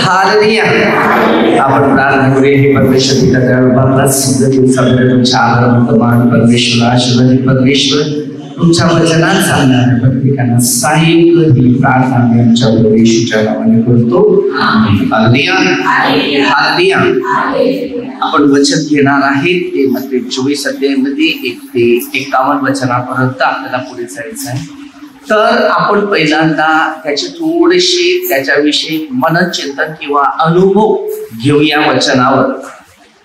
Hallelujah. आपण प्रार्थना करूया. हे परमेश्वर पिता त्याला सुंदर दिवसामध्ये तुमच्या आभार मानतो. मान परमेश्वर, आशीर्वादी परमेश्वर, तुमच्या वचनात सांगणाऱ्या प्रत्येकांना सहाय्य कर ही प्रार्थना मी आमच्या येशूच्या नावाने करतो. हालेलुया. हालेलुया. आपण वचन घेणार आहे ते मत्ती 24 अध्यायामध्ये 1 ते 51 वचनापर्यंत आपल्याला पुढे जायचं आहे. तर आपण पहिल्यांदा त्याचे थोडेसे त्याच्याविषयी मनचिंतन किंवा अनुभव घेऊया वचनावर.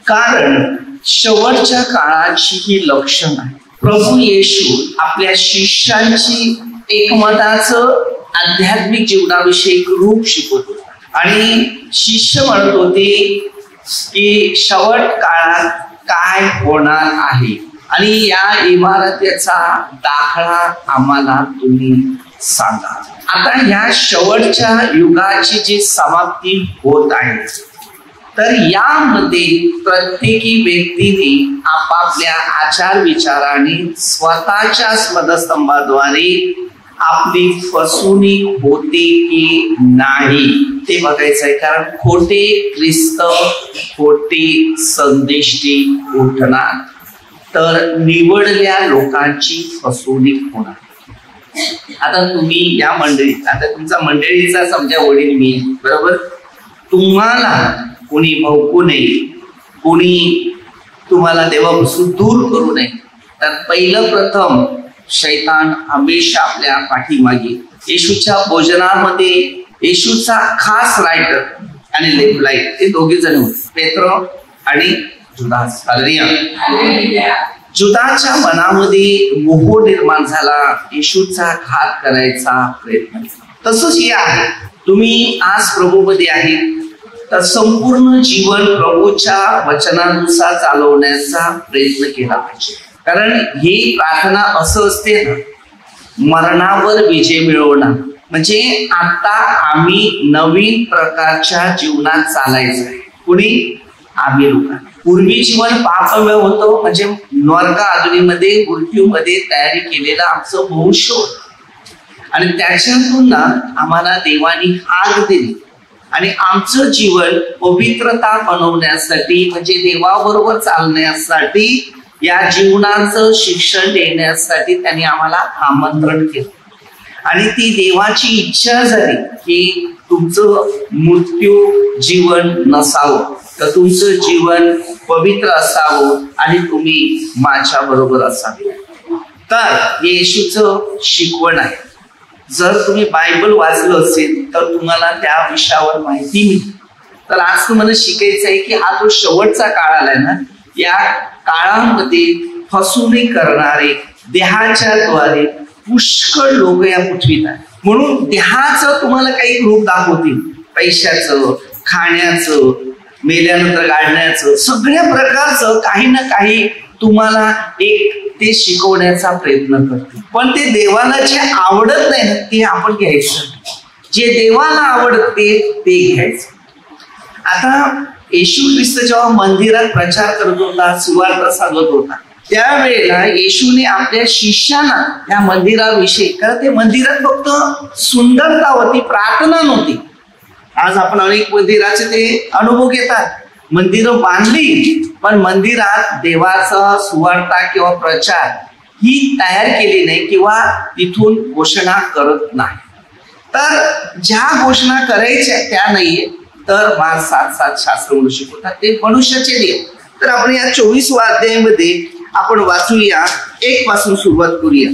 कारण शेवटच्या काळाची ही लक्षण आहे. प्रभू येशू आपल्या शिष्यांची एकमताचं आध्यात्मिक जीवनाविषयी रूप शिकवतो आणि शिष्य म्हणत होते की शेवट काळात काय होणार आहे आणि या इमारतीचा दाखला आम्हाला तुम्ही सांगा. आता या शेवटच्या युगाची जी समाप्ती होत आहे तर यामध्ये प्रत्येकी व्यक्तीने आपापल्या आचार विचाराने स्वतःच्या स्मृतस्तंभाद्वारे आपली फसवणूक होते की नाही ते बघायचं आहे. कारण खोटे ख्रिस्त, खोटे संदेष्टी उठणार तर निवडल्या लोकांची फसवणूक होणार. आता तुम्ही या मंडळीत, आता तुमचा मंडळीचा समजा वडील मी, बरोबर, तुम्हाला कोणी भोवू नये, कोणी तुम्हाला देवापासून दूर करू नये, तर पहिलं प्रथम शैतान हमेशा आपल्या पाठीमागे येशूच्या भोजनामध्ये येशूचा खास रायटर आणि लेफ्ट लाईट ते दोघे जण होते, पेत्र आणि जुदास. हालेलुया. जुदाच्या मनामध्ये मोह निर्माण झाला, येशूचा घात करायचा प्रयत्न. तसंच हे आहे, तुम्ही आज प्रभूमध्ये आहेत तर संपूर्ण जीवन प्रभूच्या वचनानुसार चालवण्याचा प्रयत्न केला पाहिजे. कारण ही प्रार्थना असं असते ना, मरणावर विजय मिळवणं म्हणजे आता आम्ही नवीन प्रकारच्या जीवनात चालायचं आहे. कुणी? आम्ही लोक. पूर्वी जीवन पापमय होतं म्हणजे नरक आधुनीमध्ये मृत्यूमध्ये तयारी केलेलं आमचं भविष्य होतं आणि त्याच्यातून ना आम्हाला देवानी हाक दिली आणि आमचं जीवन पवित्रता बनवण्यासाठी म्हणजे देवाबरोबर चालण्यासाठी या जीवनाचं शिक्षण देण्यासाठी त्यांनी आम्हाला आमंत्रण केलं आणि ती देवाची इच्छा झाली की तुमचं मृत्यू जीवन नसावं तर तुमचं जीवन पवित्र असावं आणि तुम्ही माझ्या बरोबर असावे. तर येशूचं शिकवण आहे. जर तुम्ही बायबल वाचलं असेल तर तुम्हाला त्या विषयावर माहिती मिळेल. तर आज तुम्हाला शिकायचं आहे की हा जो शेवटचा काळ आलाय ना, या काळामध्ये फसवणूक करणारे देहाच्या द्वारे पुष्कळ लोक या पृथ्वीत आहेत. म्हणून देहाचं तुम्हाला काही रूप दाखवतील, पैशाचं, खाण्याचं, मेल्यानंतर गाडण्याचं, सगळ्या प्रकारचं काही ना काही तुम्हाला एक ते शिकवण्याचा प्रयत्न करते. पण ते देवाला जे आवडत नाही ना ते आपण घ्यायचं, जे देवाला आवडते ते घ्यायचं. आता येशू ख्रिस्त जेव्हा मंदिरात प्रचार करत होता, सुवार्ता सांगत होता, त्यावेळेला येशूने आपल्या शिष्यांना या मंदिराविषयी, कारण ते मंदिरात फक्त सुंदरता होती, प्रार्थना नव्हती. आज आपण अनेक मंदिराचे ते अनुभव घेतात, मंदिरं बांधली पण मंदिरात देवाचा सुवार्ता किंवा प्रचार ही तयार केली नाही किंवा तिथून घोषणा करत नाही. तर ज्या घोषणा करायच्या त्या नाहीये तर मार सात सात शास्त्र म्हणून शिकवतात, ते मनुष्याचे नियम. तर आपण या 24व्या अध्यायामध्ये आपण वाचूया, 1 पासून सुरुवात करूया.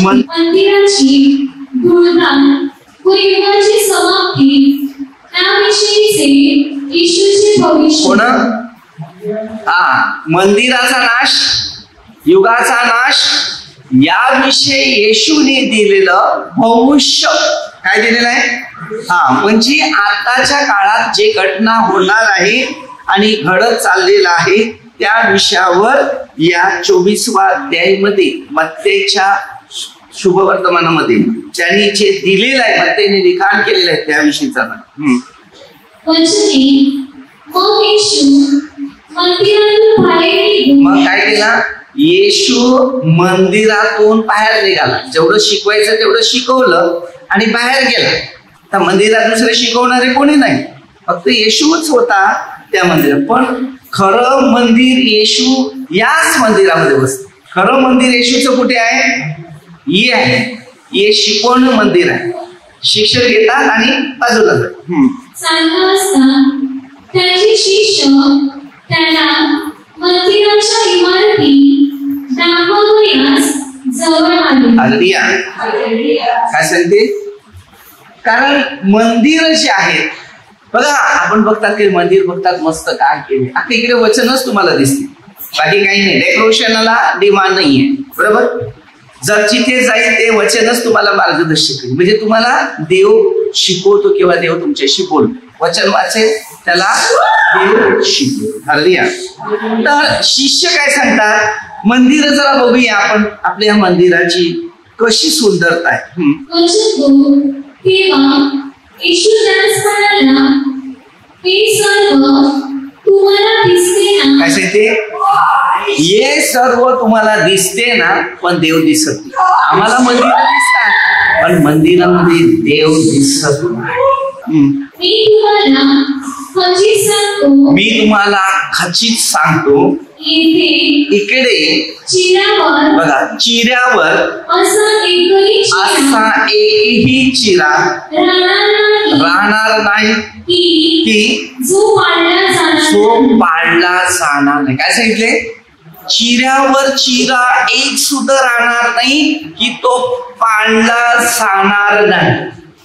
मंदिराची गुणगान व युगाची समाप्ती त्याविषयीचे येशूचे भविष्य. मंदिराचा नाश, युगाचा नाश याविषयी येशूने दिलेलं भविष्य काय दिलेलं आहे? म्हणजे आताच्या काळात जे घटना होणार आहे आणि घडत चाललेलं आहे त्या विषयावर या 24व्या अध्यायामध्ये मत्तेच्या शुभवर्तमानामध्ये ज्यांनी जे दिलेलं आहे, मत्तेने लिखाण केलेलं आहे त्याविषयीचा. मग काय केला? येशू मंदिरातून बाहेर निघाला, जेवढं शिकवायचं तेवढं शिकवलं आणि बाहेर गेला. तर मंदिरात दुसरे शिकवणारे कोणी नाही, फक्त येशूच होता त्या मंदिरात. पण खरं मंदिर येशू याच मंदिरामध्ये बसतं. खरं मंदिर येशूचं कुठे आहे? हे आहे, हे शिकवणं मंदिर आहे. शिक्षण घेतात आणि बाजूला सांगता असता त्याचे शिष्य त्याला मंदिराच्या इमारती दाखवण्यास जवळ आले. हालेलुया. काय सांगते? कारण मंदिर जे आहेत बघा, आपण बघतात की मंदिर बघतात मस्त काय केले, आता इकडे वचनच तुम्हाला दिसते, बाकी काही नाही. डेकोरेशनला डिमांड नाहीये, बरोबर. जर जिथे जाईल ते वचनच तुम्हाला मार्गदर्शन करेल. म्हणजे तुम्हाला देव शिकवतो किंवा देव तुमच्याशी बोलतो. वचन वाचेल त्याला देव शिकवतो. हालेलुया. तर शिष्य काय सांगतात? मंदिर जरा बघूया आपण, आपल्या मंदिराची कशी सुंदरता आहे. येशू त्यास म्हणाला, हे सर्व तुम्हाला दिसते ना? काय सांगते? हे सर्व तुम्हाला दिसते ना, पण देव दिसत नाही. आम्हाला मंदिर दिसतात पण मंदिरामध्ये देव दिसत नाही. मी तुम्हाला खचित सांगतो, इकडे बघा चिऱ्यावर असा एकही चिरा राहणार नाही की जो पाडला जाणार नाही. काय सांगितले? चिऱ्यावर चिरा एक सुद्धा राहणार नाही की तो पाडला जाणार नाही.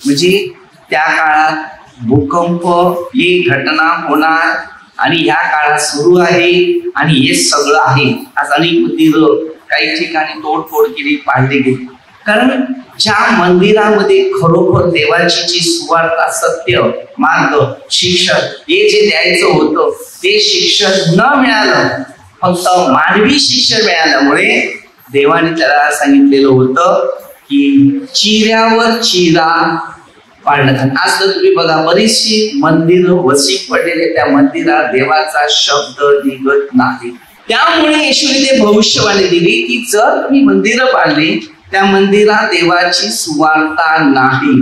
म्हणजे त्या काळात भूकंप ही घटना होणार आणि ह्या काळात सुरू आहे आणि हे सगळं आहे. आज अनेक मंदिर काही ठिकाणी तोडफोड केली, पाडली गेली. कारण ज्या मंदिरामध्ये खरोखर देवाची जी सुवार्ता, सत्य, मार्ग, शिक्षण हे जे द्यायचं होतं ते शिक्षण न मिळालं, फक्त मानवी शिक्षण मिळाल्यामुळे देवाने त्याला सांगितलेलं होतं की चिऱ्यावर चिरा पाडण्यात. आज तर तुम्ही बघा बरीचशी मंदिर वसीक पडलेले, त्या मंदिरात देवाचा शब्द निघत नाही. त्यामुळे येशूने ते भविष्यवाणी दिली की जर तुम्ही मंदिरं पाडली, त्या मंदिरात देवाची सुवार्ता नाही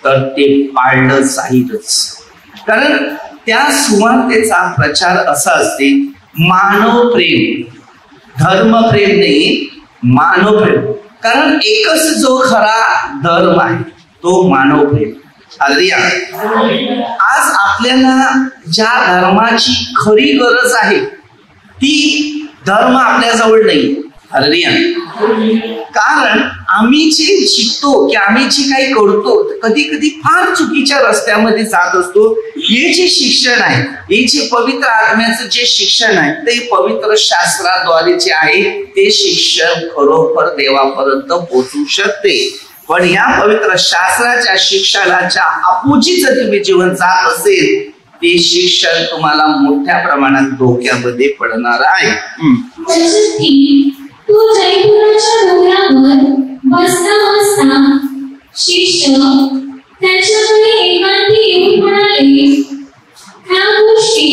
तर ते पाडलं जाईलच. कारण त्या सुवार्तेचा प्रचार असा असते, मानव प्रेम, धर्मप्रेम नाही, मानव प्रेम. कारण एकच जो खरा धर्म आहे तो मानव प्रेम. हालेलुया. आज आपल्याला ज्या धर्माची खरी गरज आहे ती धर्म आपल्या जवळ नाही. हालेलुया. कारण आम्ही जे शिकतो की आम्ही जे काही करतो कधी कधी फार चुकीच्या रस्त्यामध्ये जात असतो. हे जे शिक्षण आहे, हे जे पवित्र आत्म्याचं जे शिक्षण आहे ते पवित्र शास्त्राद्वारे जे आहे ते शिक्षण खरोखर देवापर्यंत पोहोचू शकते. पण या पवित्र शास्त्राच्या शिक्षणाच्या अपोजिट जर तुम्ही जीवन जात असेल ते शिक्षण तुम्हाला मोठ्या प्रमाणात धोक्यामध्ये पडणार आहे. तो जैतुनाच्या डोंगरावर बसता बसता शिष्य त्याच्याकडे एकांती येऊन म्हणाले, ह्या गोष्टी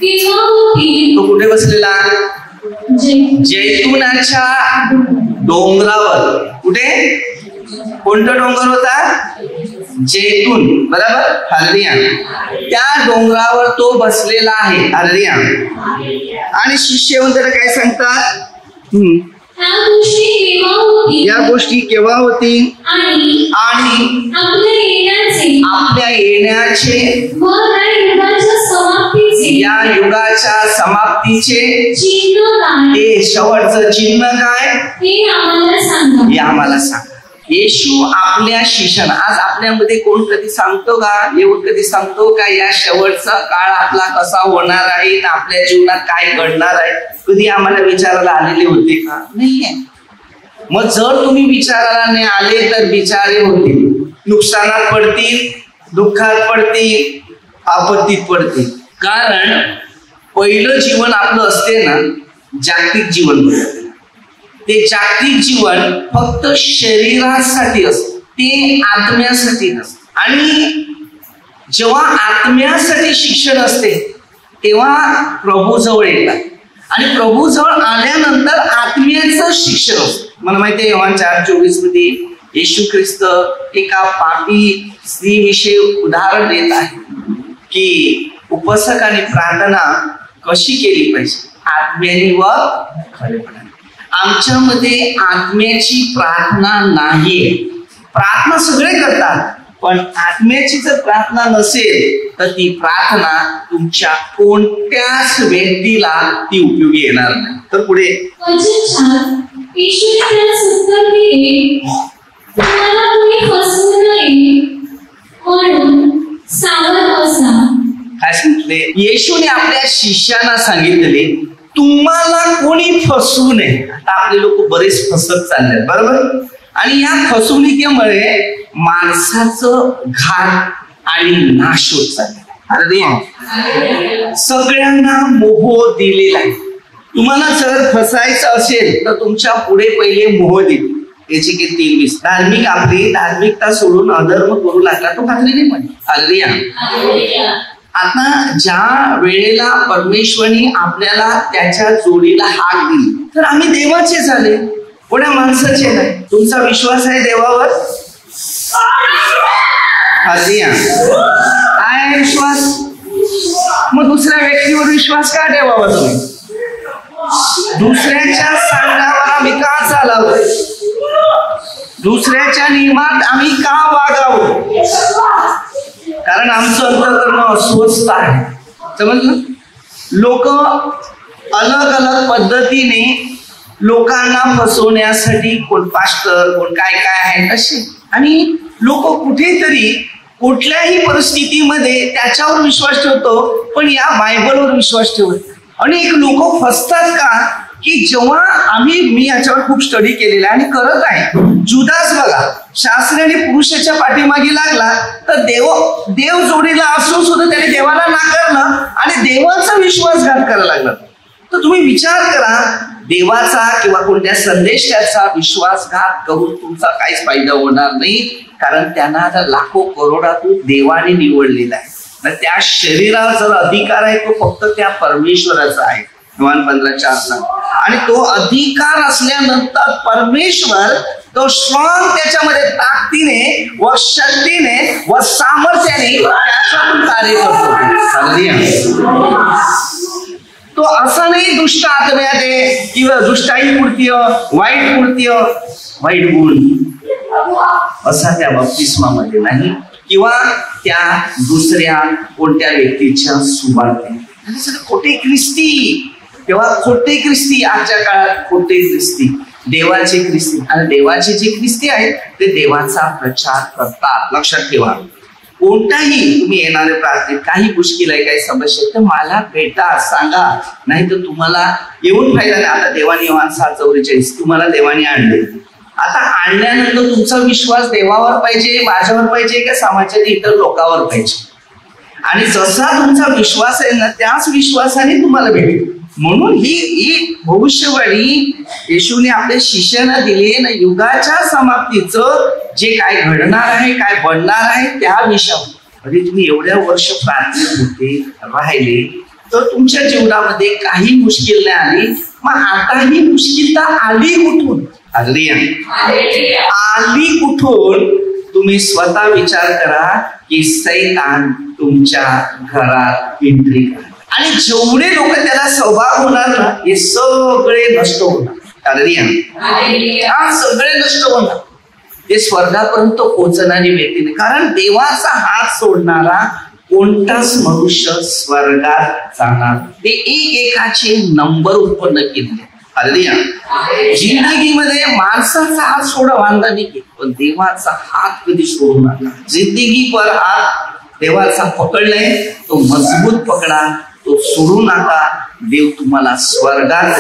केव्हा होतील? तो कुठे बसलेला? जैतुनाच्या डोंगरावर. कुठे? कोणता डोंगर होता? जैतून, बरोबर. हालेलुया. त्या डोंगरावर तो बसलेला आहे. हालेलुया. आणि शिष्य वगैरे काय सांगतात? या गोष्टी केव्हा होतील आणि आपल्या येण्याचे या युगाच्या समाप्तीचे हे शेवटचं चिन्ह काय हे आम्हाला सांग. येशू आपल्या शिष्याला, आज आपल्यामध्ये कोण कधी सांगतो का, येऊन कधी सांगतो का या शेवटचा काळ आपला कसा होणार आहे, आपल्या जीवनात काय घडणार आहे? कधी आम्हाला विचारायला आलेले होते का? नाहीये. मग जर तुम्ही विचारायला नाही आले तर विचारे होतील, नुकसानात पडतील, दुःखात पडतील, आपत्तीत पडतील. कारण पहिलं जीवन आपलं असते ना जागतिक जीवन. ते जागतिक जीवन फक्त शरीरासाठी असतं, ते आत्म्यासाठी नसतं. आणि जेव्हा आत्म्यासाठी शिक्षण असते तेव्हा प्रभू जवळ येतात आणि प्रभू जवळ आल्यानंतर आत्म्याचं शिक्षण असतं. मला माहिती आहे योहान 4:24 मध्ये येशू ख्रिस्त एका पापी स्त्रीविषयी उदाहरण देत आहे की उपवासक आणि प्रार्थना कशी केली पाहिजे, आत्म्याने व खरेपणाने. आमच्यामध्ये आत्म्याची प्रार्थना नाहीये. प्रार्थना सगळे करतात, पण आत्म्याची जर प्रार्थना नसेल तर ती प्रार्थना तुमच्या कोणत्याच व्यक्तीला ती उपयोगी येणार नाही. तर पुढे काय सांगितले? येशूने आपल्या शिष्यांना सांगितले तुम्हाला कोणी फसवू नये. आता आपले लोक बरेच फसत चालले बरोबर, आणि या फसवणुकीमुळे माणसाचं घात आणि नाश होत चालले. अरे सगळ्यांना मोह दिलेला आहे. तुम्हाला जर फसायचं असेल तर तुमच्या पुढे पहिले मोह दिले. याची की 3:20 धार्मिक आपली धार्मिकता सोडून अधर्म करू लागला तो खात्रीने पण. अरे आता ज्या वेळेला परमेश्वराने आपल्याला त्याच्या जोडीला हाक दिली तर आम्ही देवाचे झाले, कोण्या माणसाचे नाही. तुमचा विश्वास आहे देवावर? काय विश्वास? मग दुसऱ्या व्यक्तीवर विश्वास का ठेवावा तुम्ही? दुसऱ्याच्या सांगण्यावर आम्ही का चालावं? दुसऱ्याच्या नियमात आम्ही का वागावं? कारण आमचं अंतःकरण अस्वस्थ आहे. समजलं? लोक अलग अलग पद्धतीने लोकांना फसवण्यासाठी कोण पास्टर कोण काय काय आहे असे, आणि लोक कुठेतरी कुठल्याही परिस्थितीमध्ये त्याच्यावर विश्वास ठेवतो पण या बायबलवर विश्वास ठेवत. अनेक लोक फसतात का की जेव्हा मी याच्यावर खूप स्टडी केलेला आणि करत आहे. जुदास बघा, शास्त्राने पुरुषाच्या पाठीमागे लागला तर देव जोडीला असून सुद्धा त्याने देवाला नाकारलं आणि देवाचा विश्वासघात करायला लागला. तर तुम्ही विचार करा, देवाचा किंवा कोणत्या संदेशाचा विश्वासघात करून तुमचा काहीच फायदा होणार नाही, कारण त्यांना आता लाखो करोडातून देवाने निवडलेला आहे. त्या शरीराला जर अधिकार आहे तो फक्त त्या परमेश्वराचा आहे. योहान 15:4 आणि तो अधिकार असल्यानंतर परमेश्वर तो स्ट्रॉंग त्याच्यामध्ये ताकदीने व शक्तीने व सामर्थ्याने त्याच्यातून कार्य करतो. तो असं नाही दुष्ट आत्म्यात आहे किंवा दुष्टाई कृत्य वाईट कृत्य वाईट गुण असा त्या बप्तिस्मामध्ये नाही, किंवा त्या दुसऱ्या कोणत्या व्यक्तीच्या सुवार्थे. खोटे ख्रिस्ती, तेव्हा खोटे ख्रिस्ती आजच्या काळात खोटे ख्रिस्ती, देवाचे ख्रिस्ती, आणि देवाचे जे ख्रिस्ती आहेत ते देवाचा प्रचार करतात. लक्षात ठेवा, कोणताही तुम्ही येणारे प्रार्थनेत काही मुश्किल आहे काही समस्या तर मला भेटा, सांगा, नाही तर तुम्हाला येऊन फायदा नाही. आता देवाने योहान 6:44 तुम्हाला देवाने आणले. आता आणल्यानंतर तुमचा विश्वास देवावर पाहिजे, माझ्यावर पाहिजे का समाजातील इतर लोकांवर पाहिजे. आणि जसा तुमचा विश्वास आहे ना त्याच विश्वासाने तुम्हाला भेटेल. म्हणून ही भविष्यवाणी येशूने आपल्या शिष्यांना दिली ना, युगाच्या समाप्तीचं जे काय घडणार आहे काय बनणार आहे त्या विषयावर. म्हणजे तुम्ही एवढ्या वर्ष प्रार्थनेत होते राहिले तर तुमच्या जीवनामध्ये काही मुश्किल नाही आली, मग आता ही मुश्किलता आली कुठून? आली कुठून? तुम्ही स्वतः विचार करा की सैतान तुमच्या घरात एंट्री करा आणि जेवढे लोक त्याला सहभाग होणार ना हे सगळे नष्ट होणार. सगळे नष्ट होणार. ते स्वर्गापर्यंत पोहोचणारी व्यक्ती नाही, कारण देवाचा हात सोडणारा कोणताच मनुष्य स्वर्गात जाणार. ते एकाचे नंबर उत्पन्न केले. जिंदगीमध्ये माणसाचा हात सोडा वांदा नाही, पण देवाचा हात कधी सोडू नका. जिंदगी पर हात देवाचा पकडलाय तो मजबूत पकडा, तो सोडू नका. देव तुम्हाला स्वर्गात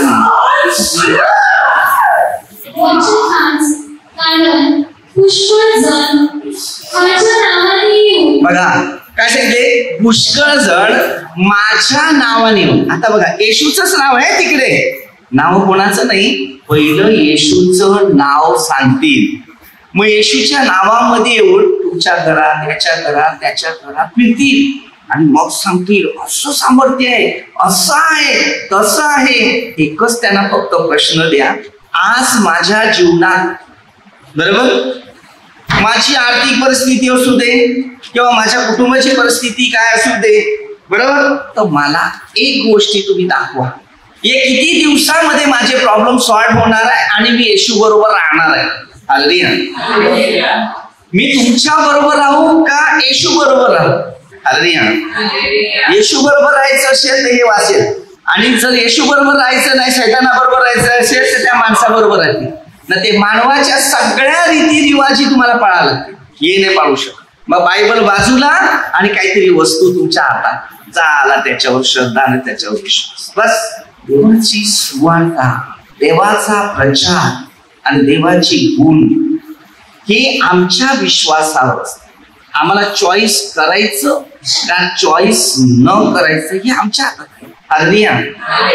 बघा काय सांगितले, पुष्कळ जण माझ्या नावाने. आता बघा येशूचंच नाव आहे तिकडे, नाव कोणाचं नाही, पहिलं येशूचं नाव सांगतील. मग येशूच्या नावामध्ये येऊन तुमच्या घरात याच्या घरात त्याच्या घरात फिरतील. आणि मग सांगतील असं सामर्थ्य आहे, असं आहे, तसं आहे. एकच त्यांना फक्त प्रश्न द्या, आज माझ्या जीवनात बरोबर माझी आर्थिक परिस्थिती असू दे किंवा माझ्या कुटुंबाची परिस्थिती काय असू दे, बरोबर, तर मला एक गोष्टी तुम्ही दाखवा, हे किती दिवसामध्ये माझे प्रॉब्लेम सॉल्व्ह होणार आहे आणि मी येशू बरोबर राहणार आहे. हालेलुया. मी तुमच्या बरोबर राहू का येशू बरोबर राहू? हालेलुया. येशू बरोबर राहायचं असेल तर हे वाचेल, आणि जर येशू बरोबर राहायचं नाही, शैताना बरोबर राहायचं असेल तर त्या माणसाबरोबर राहतील ना. ते मानवाच्या सगळ्या रीतिरिवाजी तुम्हाला पाळायला लागतील, हे नाही पाळू शकत. मग बायबल बाजूला आणि काहीतरी वस्तू तुमच्या हातात, झाला त्याच्यावर श्रद्धा आणि त्याच्यावर विश्वास. बस देवाची सुवार्ता, देवाचा प्रचार आणि देवाची गुण हे आमच्या विश्वासावर असतं. आम्हाला चॉईस करायचं का चॉईस न करायचं हे आमच्या हातात आहे. हालेलुया.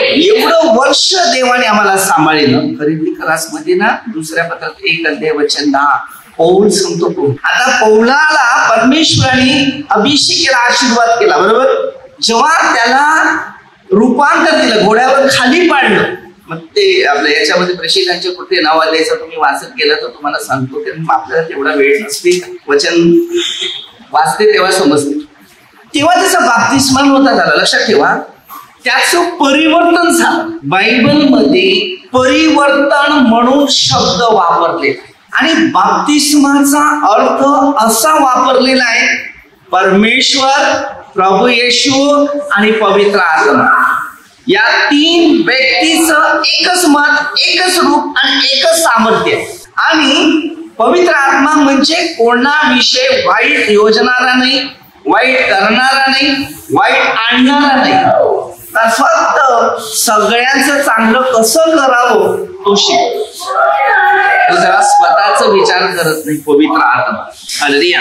एवढं वर्ष देवाने आम्हाला सांभाळलं. करिंथीकरासमध्ये ना दुसऱ्या पत्रात 1 अध्याय वचन 10 पौल सांगतो, आता पौलाला परमेश्वराने अभिषेक केला, आशीर्वाद केला, बरोबर. जेव्हा त्याला रूपांतर दिलं, घोड्यावर खाली पाडलं, मग ते आपल्या याच्यामध्ये प्रशिक्षणाचे कुठे नाव द्यायचं तुम्ही वाचत गेलं तर तुम्हाला सांगतो, आपल्याला तेवढा वेळ नसते, वचन वाचते तेव्हा समजते. तेव्हा त्याचा बाप्तिस्मा होता झाला. लक्षात ठेवा, त्याचं परिवर्तन झालं. बायबलमध्ये परिवर्तन म्हणून शब्द वापरले आणि बाप्तिस्माचा अर्थ असा वापरलेला आहे, परमेश्वर, प्रभू येशू आणि पवित्र आत्मा या 3 व्यक्तीचं एकच मत, एकच रूप आणि एकच सामर्थ्य. आणि पवित्र आत्मा म्हणजे कोणाविषयी वाईट योजणारा नाही, वाईट करणारा नाही, वाईट आणणारा नाही, तर फक्त सगळ्यांचं चांगलं कसं करावं तो शिकतो. तो जरा स्वतःचा विचार करत नाही, पवित्र आत्मा. हालेलुया.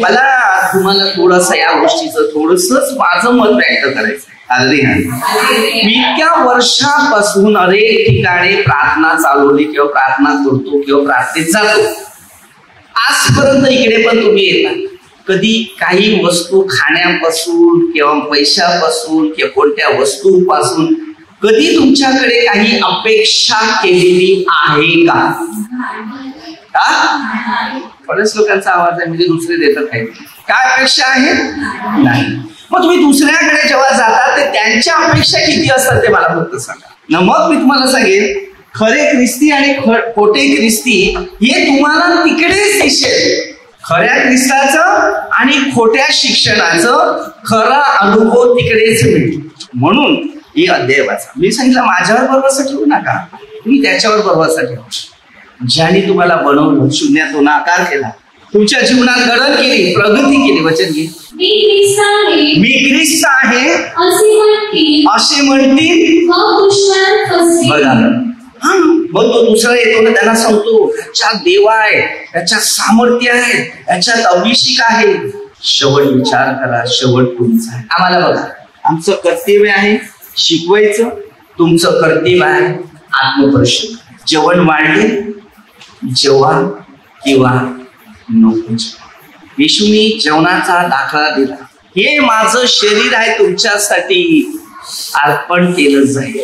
मला तुम्हाला थोडंसं या गोष्टीचं थोडंसंच माझं मत व्यक्त करायचं. हालेलुया. मी इतक्या वर्षापासून अनेक ठिकाणी प्रार्थना चालवली किंवा प्रार्थना करतो किंवा प्रार्थनेत जातो. आजपर्यंत इकडे पण तुम्ही येता, कधी काही वस्तू खाण्यापासून किंवा पैशापासून किंवा कोणत्या वस्तूपासून कधी तुमच्याकडे काही अपेक्षा केलेली आहे का? बऱ्याच लोकांचा आवाज आहे, म्हणजे दुसरे देतात काही, काय अपेक्षा आहे? नाही. मग तुम्ही दुसऱ्याकडे जेव्हा जाता ते त्यांच्या अपेक्षा किती असतात ते मला फक्त सांगा ना. मग मी तुम्हाला सांगेन, खरे ख्रिस्ती आणि खोटे ख्रिस्ती हे तुम्हाला तिकडेच दिसेल. खऱ्या ख्रिस्ताचं आणि खोट्या शिक्षणाचं खरा अनुभव तिकडेच मिळतो. म्हणून ही अध्याय वाचा. मी सांगितलं माझ्यावर भरवसा ठेवू नका, तुम्ही त्याच्यावर भरवसा ठेवा. ज्याने तुम्हाला बनवलं, शून्यातून आकार केला, तुमच्या जीवनात घडण केली, प्रगती केली. वचन घे, मी ख्रिस्त आहे असे म्हणतील. बघा, मग तो दुसरा येतो ना, त्यांना सांगतो त्याच्यात देव आहे, त्याच्यात सामर्थ्य आहे, त्याच्यात अभिषेक आहे. शेवट विचार करा, शेवट तुमचा आहे. आम्हाला बघा, आमचं कर्तव्य आहे शिकवायचं, तुमचं कर्तव्य आहे आत्मपरिशोधन. जेवण वाढले जेव्हा किंवा नको. येशूने जेवणाचा दाखला दिला, हे माझं शरीर आहे तुमच्यासाठी अर्पण केलं जाईल.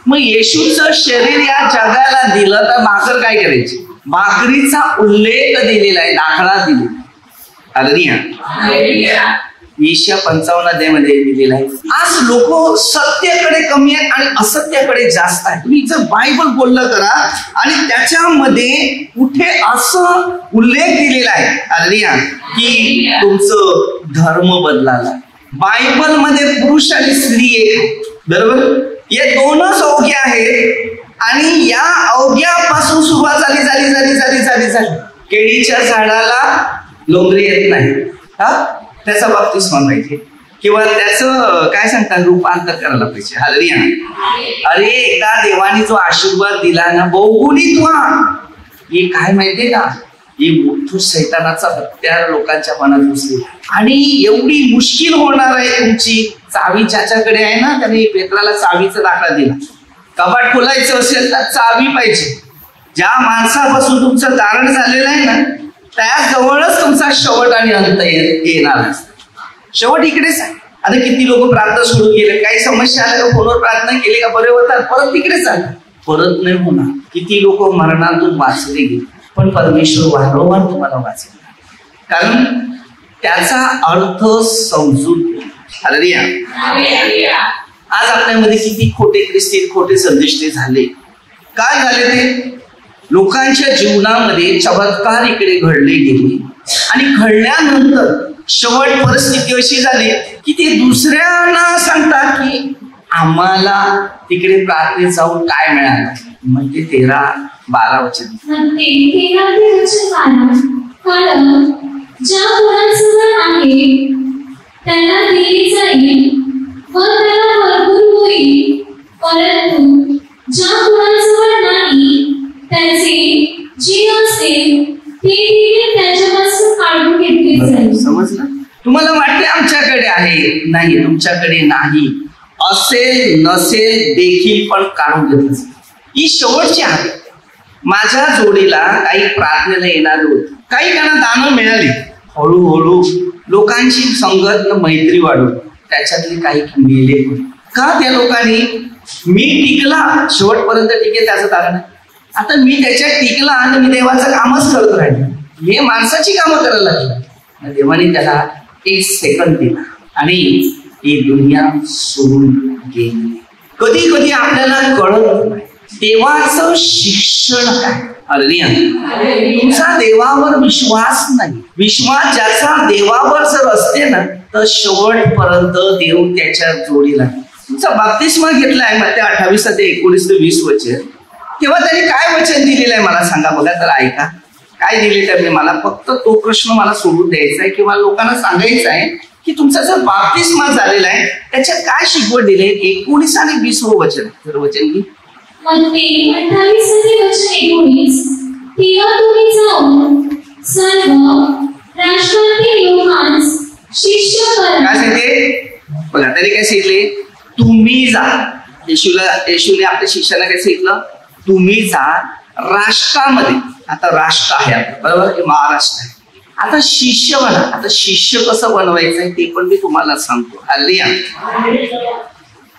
मग येशूचं शरीर या जगाला दिलं तर भाकर काय करायची? भाकरीचा उल्लेख दिलेला आहे, दाखला दिलेला. हालेलुया. ईशा 55 अध्यायामध्ये दिलेला आहे. आज लोक सत्याकडे कमी आहेत आणि असत्याकडे जास्त आहे. तुम्ही जर बायबल बोललं करा आणि त्याच्यामध्ये कुठे असं उल्लेख दिलेला आहे, हालेलुया, की तुमचं धर्म बदलाला. बायबल मध्ये पुरुष आणि स्त्री एक, बरोबर, हे दोनच अवघे आहेत आणि या अवघ्यापासून सुरुवात झाली झाली झाली झाली झाली झाली. केळीच्या झाडाला लोंगरी येत नाही, त्याचा बाप्तिस्मा पाहिजे किंवा त्याचं काय सांगतात रूपांतर करायला पाहिजे. हालेलुया. अरे एकदा देवाने जो आशीर्वाद दिला ना, बहुगुणित व्हा. हे काय माहितीये का, हे मोठं सैतानाचा हत्यार लोकांच्या मनात घुसले आणि एवढी मुश्किल होणार आहे तुमची. चावी ज्याच्याकडे आहे ना, त्याने पेत्राला चावीचा दाखला दिला. कपाट खोलायचं असेल तर चावी पाहिजे. ज्या माणसापासून तुमचं तारण झालेलं आहे ना, त्या जवळच तुमचा शेवट आणि अंत येणार असतो. शेवट इकडेच आहे. आता किती लोक प्रार्थना सोडून गेले, काही समस्या आल्या का फोनवर प्रार्थना केली का बरे होतात, परत तिकडेच आले, परत नाही होणार. किती लोक मरणातून वाचले गेले, पण परमेश्वर वारंवार तुम्हाला वाचेल, कारण त्याचा अर्थ समजून. हालेलुया. आज आपल्यामध्ये किती खोटे ख्रिस्ती, खोटे संदेश झाले. काय झाले ते? लोकांच्या जीवनामध्ये चमत्कार इकडे घडले गेले आणि घडल्यानंतर शेवट परिस्थिती अशी झाली की ते दुसऱ्यांना सांगतात की आम्हाला तिकडे प्रार्थनेत जाऊन काय मिळालं. म्हणजे 13-12 वचन. ज्या कोणाजवळ आहे त्याला दिले जाईल व त्याला भरपूर होईल, परंतु ज्या कोणाजवळ नाही त्याचे जे असेल ते दिले त्याच्यापासून काढून घेतले जाईल. समजलं? तुम्हाला वाटते आमच्याकडे आहे, नाही, तुमच्याकडे नाही. असेल नसेल देखील पण काढून घेतलं जाईल. ही शेवटची आहे. माझ्या जोडीला काही प्रार्थनेला येणार होते, काही त्यांना दानं मिळाली. हळूहळू लोकांची संगत मैत्री वाढवली, त्याच्यातले काही मेले पण. का? त्या लोकांनी मी टिकला शेवटपर्यंत टिके त्याचं कारण आहे. आता मी त्याच्यात टिकला आणि मी देवाचं कामच करत राहिलो, हे माणसाची कामं करायला लागली. देवाने त्याला 1 सेकंद दिला आणि ही दुनिया सोडून गेली. कधी कधी आपल्याला कळत नाही देवाचं शिक्षण काय. हालेलुया. तुमचा देवावर विश्वास नाही. विश्वास ज्याचा देवावर जर असते ना तर शेवटपर्यंत देव त्याच्या जोडीला. तुमचा बाप्तिस्मा घेतलाय मग ते 28 ते 19 ते 20 वचन. तेव्हा त्यांनी काय वचन दिलेलं आहे मला सांगा बघा, तर ऐका काय दिले त्यांनी. मला फक्त तो प्रश्न मला सोडून द्यायचा आहे किंवा लोकांना सांगायचं आहे की तुमचा जर बाप्तिस्मा झालेला आहे त्याच्यात काय शिकवण दिले. 19 आणि 20 वचन. तर वचन घे. मत्ते 28:19. तेव्हा तुम्ही जाऊन सर्व राष्ट्रांतील लोकांस शिष्य करा. काय सांगते बघा, तरी काय सांगितले? तुम्ही जा. येशूने आपल्या शिष्याला काय सांगितलं? तुम्ही जा राष्ट्रामध्ये. आता राष्ट्र आहे आपलं, बरोबर, हे महाराष्ट्र आहे. आता शिष्य बना. आता शिष्य कसं बनवायचंय ते पण मी तुम्हाला सांगतो. हालेलुया.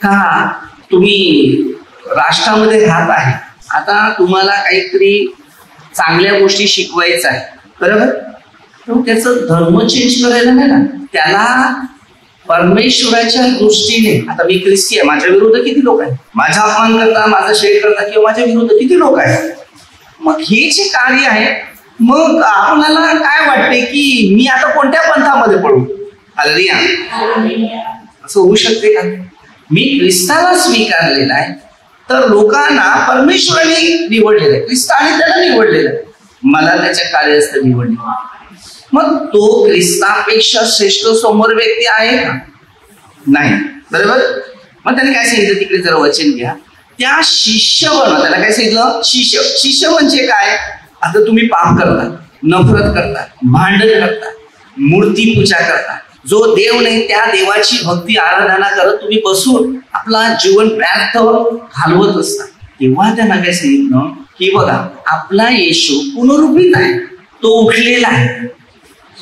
का तुम्ही राष्ट्रामध्ये राहत आहे, आता तुम्हाला काहीतरी चांगल्या गोष्टी शिकवायचं आहे, बरोबर, तर त्याचं धर्म चेंज करायला नाही ना. त्याला परमेश्वराच्या दृष्टीने, आता मी ख्रिस्ती आहे, माझ्या विरुद्ध किती लोक आहेत, माझा अपमान करता, माझा शेर करता किंवा माझ्या विरुद्ध किती लोक आहेत. मग हे जे कार्य आहे, मग आपल्याला काय वाटते की मी आता कोणत्या पंथामध्ये पडू. हालेलुया. असं होऊ शकते का? मी ख्रिस्ताला स्वीकारलेला आहे तर लोकांना परमेश्वराने निवडलेलं आहे, ख्रिस्ताने त्याला निवडलेलं आहे, मला त्याच्या कार्यात निवडले. मग तो ख्रिस्तापेक्षा श्रेष्ठ समोर व्यक्ती आहे का? नाही, बरोबर. मग त्याने काय सांगितलं तिकडे जरा वचन घ्या. त्या शिष्य बनवा. त्याला काय सांगितलं? शिष्य. शिष्य म्हणजे काय? आता तुम्ही पाप करता, नफरत करता, भांडण करता, मूर्ती पूजा करता, जो देव नाही त्या देवाची भक्ती आराधना करत तुम्ही बसून आपला जीवन व्यर्थ घालवत असता. तेव्हा त्यांना काय सांगितलं की बघा, आपला येशू पुनरुत्थित आहे, तो उठलेला आहे,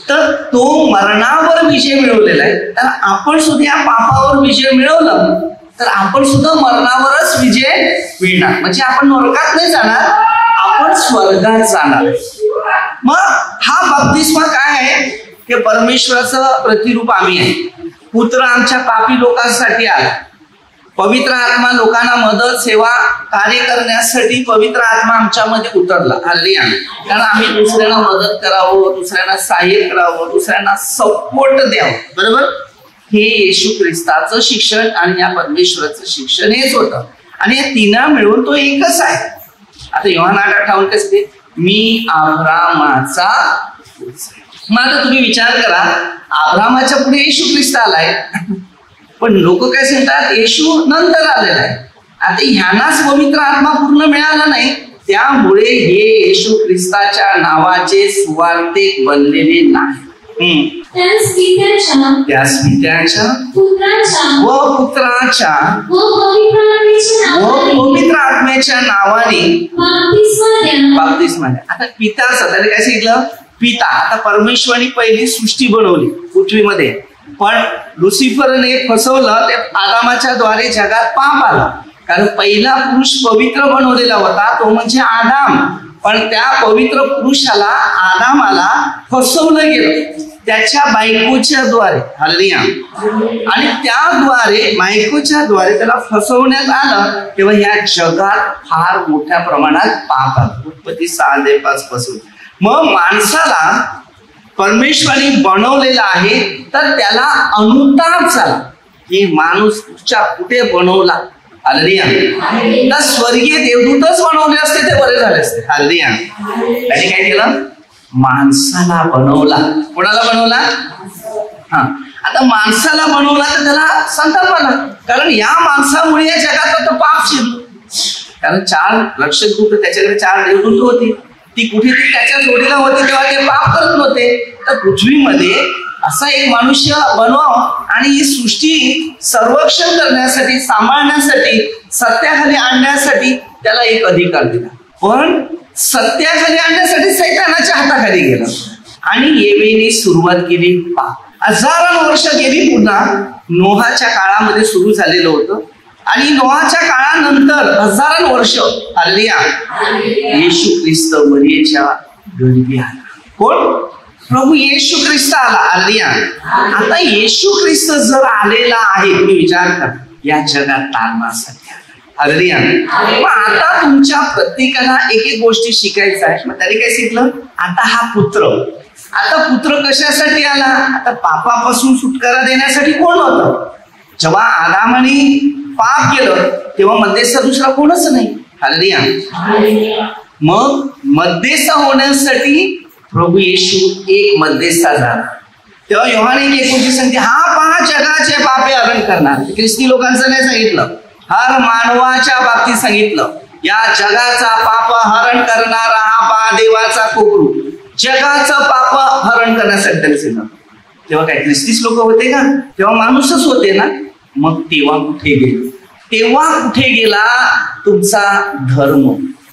तर तो मरणावर विजय मिळवलेला आहे. तर आपण सुद्धा या पापावर विजय मिळवलं तर आपण सुद्धा मरणावरच विजय मिळणार. म्हणजे आपण नरकात नाही जाणार, आपण स्वर्गात जाणार. मग हा बाप्तिस्मा काय आहे? हे परमेश्वराचं प्रतिरूप आम्ही आहे. पुत्र आमच्या पापी लोकांसाठी आला. पवित्र आत्मा लोकांना मदत, सेवा, कार्य करण्यासाठी पवित्र आत्मा आमच्यामध्ये उतरला. हालेलुया. कारण आम्ही दुसऱ्यांना मदत करावं, दुसऱ्यांना सहाय्य करावं, दुसऱ्यांना सपोर्ट द्यावं, बरोबर. हे येशू ख्रिस्ताचं शिक्षण आणि या परमेश्वराचं शिक्षण हेच होतं. आणि या तिना मिळून तो एकच आहे. आता योहान 8:58 कसं, मी अब्रामाचा. मग आता तुम्ही विचार करा, अब्रामाच्या पुढे येशू ख्रिस्त आलाय, पण लोक काय सांगतात येशू नंतर आलेला आहे. आता ह्यांनाच पवित्र आत्मा पूर्ण मिळाला नाही, त्यामुळे हे येशू ख्रिस्ताच्या नावाचे सुवार्तिक बनलेले नाही. त्यास पित्याच्या व पुत्राच्या व पवित्र आत्म्याच्या नावाने बाप्तिस्मा द्या. आता पिता सध्या काय सांगितलं? पिता. आता परमेश्वराने पहिली सृष्टी बनवली पृथ्वीमध्ये, पण लुसिफरने फसवलं, ते आदामाच्या द्वारे जगात पाप आला. कारण पहिला पुरुष पवित्र बनवलेला होता तो म्हणजे आदाम, पण त्या पवित्र पुरुषाला आदामाला फसवलं गेलं त्याच्या बायकोच्या द्वारे. हालेलुया. आणि त्याद्वारे बायकोच्या द्वारे त्याला फसवण्यात आलं. तेव्हा या जगात फार मोठ्या प्रमाणात पाप आलं. उत्पत्ती 6:5 पासून. मग माणसाला परमेश्वराने बनवलेला आहे, तर त्याला अनुताप झाला की माणूस कुठे बनवला. हालेलुया. तर स्वर्गीय देवदूतच बनवले असते ते बरे झाले असते. हालेलुया. त्याने काय केलं? माणसाला बनवला. कोणाला बनवला? हा. आता माणसाला बनवला तर त्याला संताप आला, कारण या माणसामुळे या जगात तो पाप शिरलो. कारण 4 लक्षदूत, त्याच्याकडे 4 देवदूत होती. ती कुठेतरी त्याच्या जोडीला होती तेव्हा ते पाप करत नव्हते. तर पृथ्वीमध्ये असा एक मनुष्य बनवावा आणि ही सृष्टी संरक्षण करण्यासाठी, सांभाळण्यासाठी, सत्याखाली आणण्यासाठी त्याला एक अधिकार दिला. पण सत्याखाली आणण्यासाठी सैतानाच्या हाताखाली गेला आणि येवेने सुरुवात केली पाप. हजारो वर्ष गेली. पुन्हा नोहाच्या काळामध्ये सुरू झालेलं होतं आणि नोहाच्या काळानंतर हजारो वर्ष. हालेलुया. येशू ख्रिस्त मरियेच्या घरी आला. कोण? प्रभू येशू ख्रिस्त आला. हालेलुया. आता येशू ख्रिस्त जर आलेला आहे, तुम्ही विचार करा, या जगात तारणासाठी. हालेलुया. मग आता तुमच्या प्रत्येकाला एक गोष्टी शिकायचं आहे. मग त्याने काय शिकलं? आता हा पुत्र, आता पुत्र कशासाठी आला? आता पापापासून सुटकारा देण्यासाठी. कोण होतं? जेव्हा आदामाने पाप केलं तेव्हा मध्यस्थ दुसरा कोणच नाही. हालेलुया. मग मध्यस्थ होण्यासाठी प्रभू येशू एक मध्यस्थ झाला. तेव्हा योहाने 1:29 सांगते, हा 5 जगाचे पापे हरण करणार. ख्रिस्ती लोकांचं नाही सांगितलं, हर मानवाच्या बाबतीत सांगितलं. या जगाचा पाप हरण करणारा हा 5 देवाचा कोकरू जगाचं पाप हरण करण्यासाठी सांगितलं. तेव्हा काय ख्रिस्तीच लोक होते का? तेव्हा माणूसच होते ना. मग तेव्हा कुठे गेले? तेव्हा कुठे गेला तुमचा धर्म?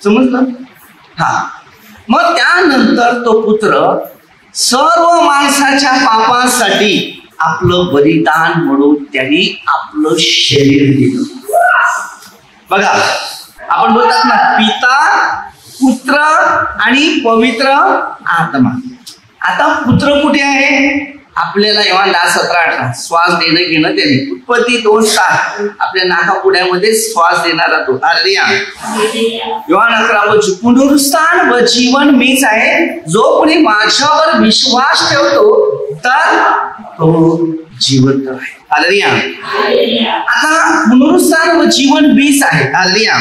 समजलं? हा. मग त्यानंतर तो पुत्र सर्व माणसाच्या पापासाठी आपलं बलिदान म्हणून त्यांनी आपलं शरीर दिलं. बघा, आपण बोलतात ना, पिता, पुत्र आणि पवित्र आत्मा. आता पुत्र कुठे आहे? आपल्याला योहान 10:17-18 श्वास देणं घेणं त्याने. उत्पत्ती 2:7 आपल्या नाकापुड्यामध्ये श्वास देणारा तो. हालेलुया. योहान 11:25 पुनरुत्थान व जीवन मीच आहे, जो कोणी माझ्यावर विश्वास ठेवतो तर तो जिवंत आहे. हालेलुया. आता पुनरुत्थान व जीवन मीच आहे. हालेलुया.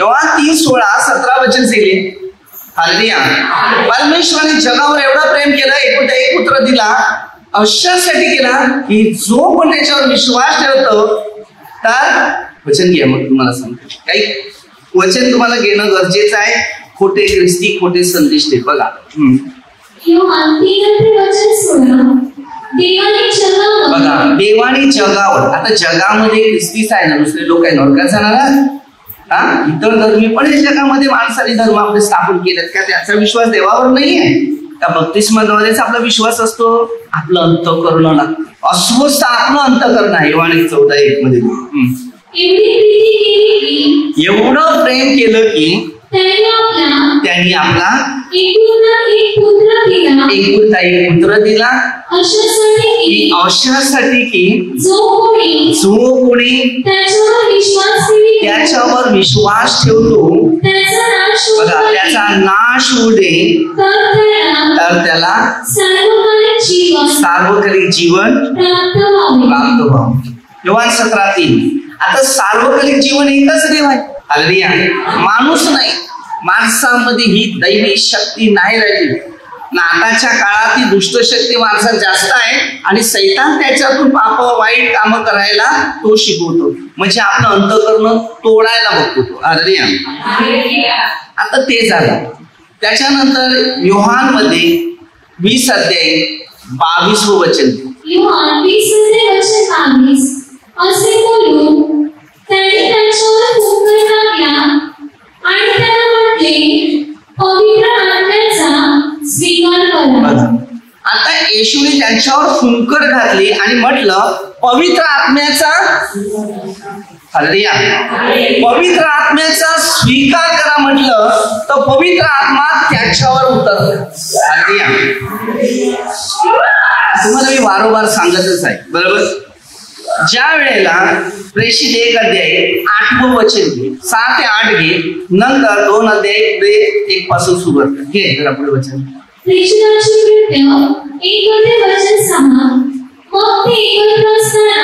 योहान 3:16-17 दिले. हालेलुया. परमेश्वराने जगावर एवढं प्रेम केलं, एकुलता एक पुत्र दिला, अशासाठी केला की जो पण त्याच्यावर विश्वास ठेवतो तर. वचन घ्या. मग तुम्हाला सांगतो, काही वचन तुम्हाला घेणं गरजेचं आहे. खोटे ख्रिस्ती, खोटे संदेश ते. बघा, बघा, देवाने जगावर, आता जगामध्ये ख्रिस्तीच आहे ना, दुसरे लोक आहे नरकात जाणार. इतर धर्मी पण या जगामध्ये माणसाने धर्म आपले स्थापन केलेत का? त्याचा विश्वास देवावर नाही आहे का? बप्तिस्माद्वारेच आपला विश्वास असतो. आपलं अंतःकरण अस्वस्थ, आपलं अंतःकरण आहे. योहान 14:1 मध्ये एवढं प्रेम केलं की त्यांनी आपला एकुलता एक पुत्र दिला, अशासाठी की जो कोणी त्याच्यावर विश्वास ठेवतो बघा त्याचा नाश होऊ दे, तर त्याला सार्वकालिक जीवन प्राप्त व्हावं. योहान 17:3. आता सार्वकालिक जीवन एकच देव आहे. हालेलुया. माणूस नाही, माणसामध्ये ही दैवी शक्ती नाही राहिली. आताच्या काळात ही दुष्ट शक्ती माणसात जास्त आहे आणि सैतान त्याच्यातून पाप वाईट कामं करायला तो शिकवतो, म्हणजे आपलं अंतःकरण तोडायला बघतो तो. हालेलुया. आता ते झालं. त्याच्यानंतर योहान मध्ये 20:22 वचन. योहान 20:22 असे बोलून त्याने त्यांच्यावर फुंकर टाकला आणि त्यांना म्हटले, पवित्र आत्म्याचा स्वीकार करा. आता येशूने त्यांच्यावर फुंकर घातली आणि म्हटलं पवित्र आत्म्याचा पवित्र आत्म्याचा स्वीकार करा म्हटलं तर पवित्र आत्मा त्याच्यावर उतरला. तुम्हाला मी वारंवार सांगतच आहे बरोबर. ज्या वेळेला प्रेषित 1 अध्याय 8वं वचन घे, 6 ते 8 घे, नंतर 2 अध्याय 1 पासून सुरुवात घे. जरा पुढे वचन प्रेषितांची कृत्य 1 अध्याय वचन 6. मग